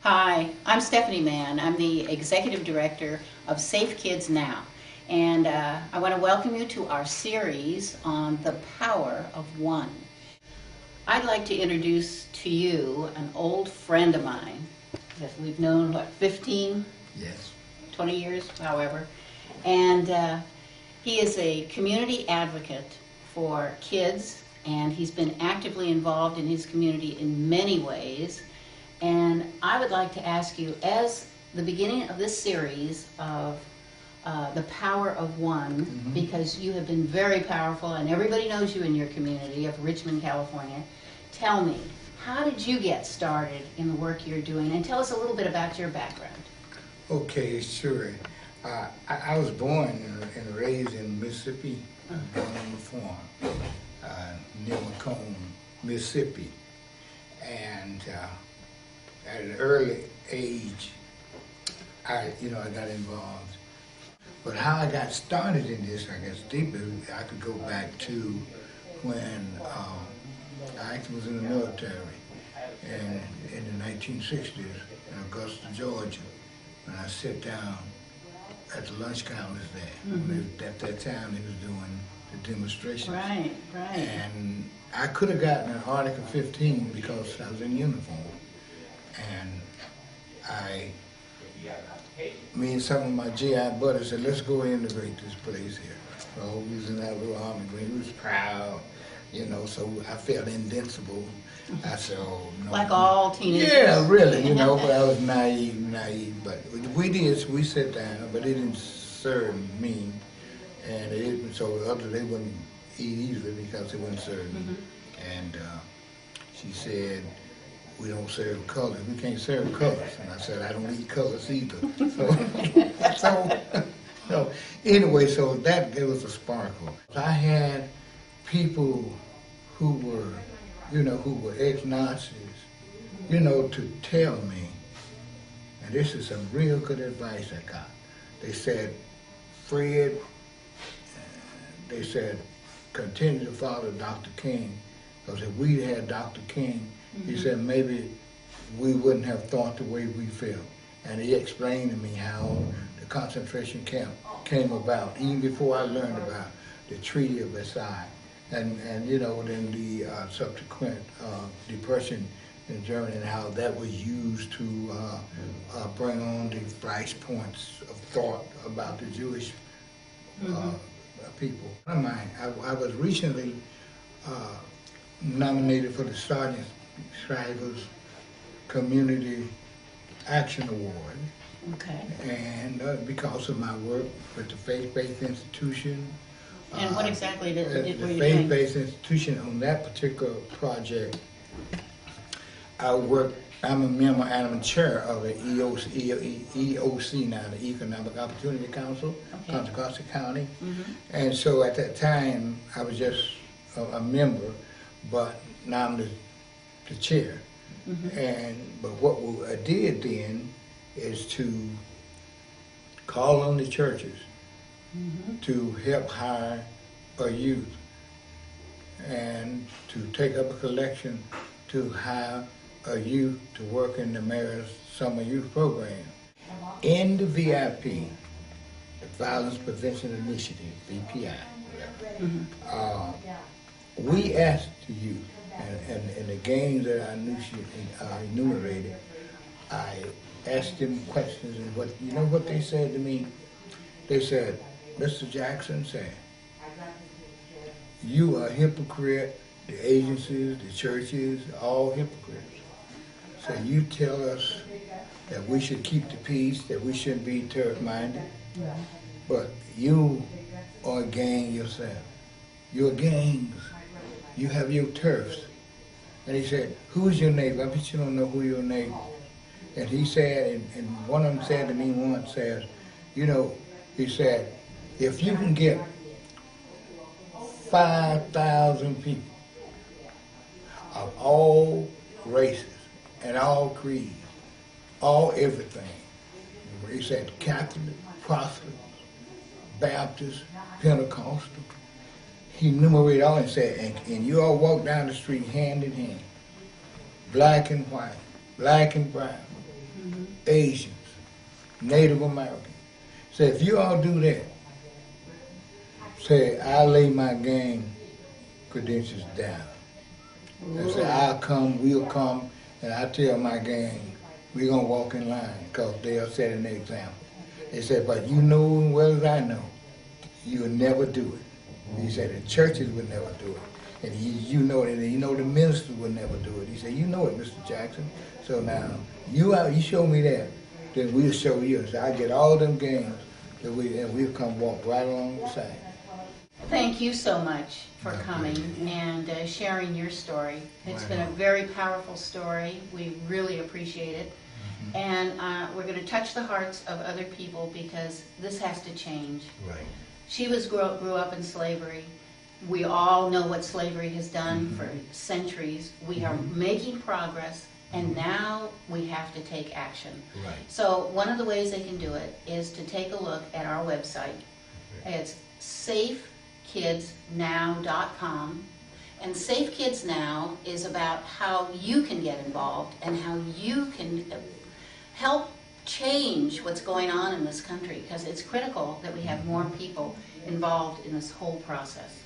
Hi, I'm Stephanie Mann. I'm the Executive Director of Safe Kids Now. And I want to welcome you to our series on the power of one. I'd like to introduce to you an old friend of mine that we've known, 15? Yes. 20 years, however. And he is a community advocate for kids, and he's been actively involved in his community in many ways. And I would like to ask you, as the beginning of this series of the power of one, because you have been very powerful and everybody knows you in your community of Richmond, California, tell me, how did you get started in the work you're doing? And tell us a little bit about your background. Okay, sure. I was born and raised in Mississippi, born on the farm near Macomb, Mississippi. And at an early age, I got involved. But how I got started in this, I guess deeper, I could go back to when I actually was in the military in the 1960s in Augusta, Georgia. When I sat down at the lunch counters there, at that time they was doing the demonstrations. Right. And I could have gotten an Article 15 because I was in uniform. And me and some of my GI buddies said, let's go integrate this place here. So we was in that little army green. We was proud, so I felt invincible. I said, oh, no. Like all teenagers. Yeah, really, but I was naive. But we sat down, but it didn't serve me. And so the others, they wouldn't eat easily because it wouldn't serve me. And she said, we don't serve colors. We can't serve colors. And I said, I don't eat colors either. So anyway, so that gave us a sparkle. I had people who were ex-Nazis, to tell me, and this is some real good advice I got. They said, Fred, they said, continue to follow Dr. King, because if we had Dr. King, he said, maybe we wouldn't have thought the way we felt. And he explained to me how the concentration camp came about, even before I learned about the Treaty of Versailles. And then the subsequent depression in Germany and how that was used to bring on the price points of thought about the Jewish people. I was recently nominated for the Sergeant Shriver's Community Action Award. Okay. And because of my work with the faith-based institution. And what exactly were you doing? The faith-based institution on that particular project, I'm a member and I'm a chair of the EOC now, the Economic Opportunity Council, Contra Costa County. And so at that time, I was just a member, but now I'm the chair. But what I did then is to call on the churches to help hire a youth and to take up a collection to hire a youth to work in the mayor's summer youth program. In the VIP, the Violence Prevention Initiative, VPI, we asked the youth, and the games that I enumerated, I asked them questions, and what they said to me? They said, Mr. Jackson said, you are a hypocrite, the agencies, the churches, all hypocrites. So you tell us that we should keep the peace, that we shouldn't be terrorist-minded, but you are a gang yourself. You're gangs. You have your turfs. And he said, who's your neighbor? I bet you don't know who your neighbor is. And he said, and one of them said to me once, he said, if you can get 5,000 people of all races and all creeds, all everything, he said Catholic, Protestant, Baptist, Pentecostal, he enumerated all and said, and you all walk down the street hand in hand, black and white, black and brown, Asians, Native Americans. Say, if you all do that, say, I lay my gang credentials down. And say, I'll come, we'll come, and I tell my gang, we're going to walk in line, because they're setting the example. They said, but you know as well as I know, you'll never do it. He said, the churches would never do it. And you know it, and you know the ministers would never do it. He said, you know it, Mr. Jackson. So now, you show me that, then we'll show you. So I get all them games, and we'll come walk right along the side. Thank you so much for coming and sharing your story. It's been a very powerful story. We really appreciate it. And we're going to touch the hearts of other people because this has to change. Right. She grew up in slavery. We all know what slavery has done for centuries. We are making progress, and now we have to take action. Right. So one of the ways they can do it is to take a look at our website. It's safekidsnow.com. And Safe Kids Now is about how you can get involved and how you can help change what's going on in this country, because it's critical that we have more people involved in this whole process.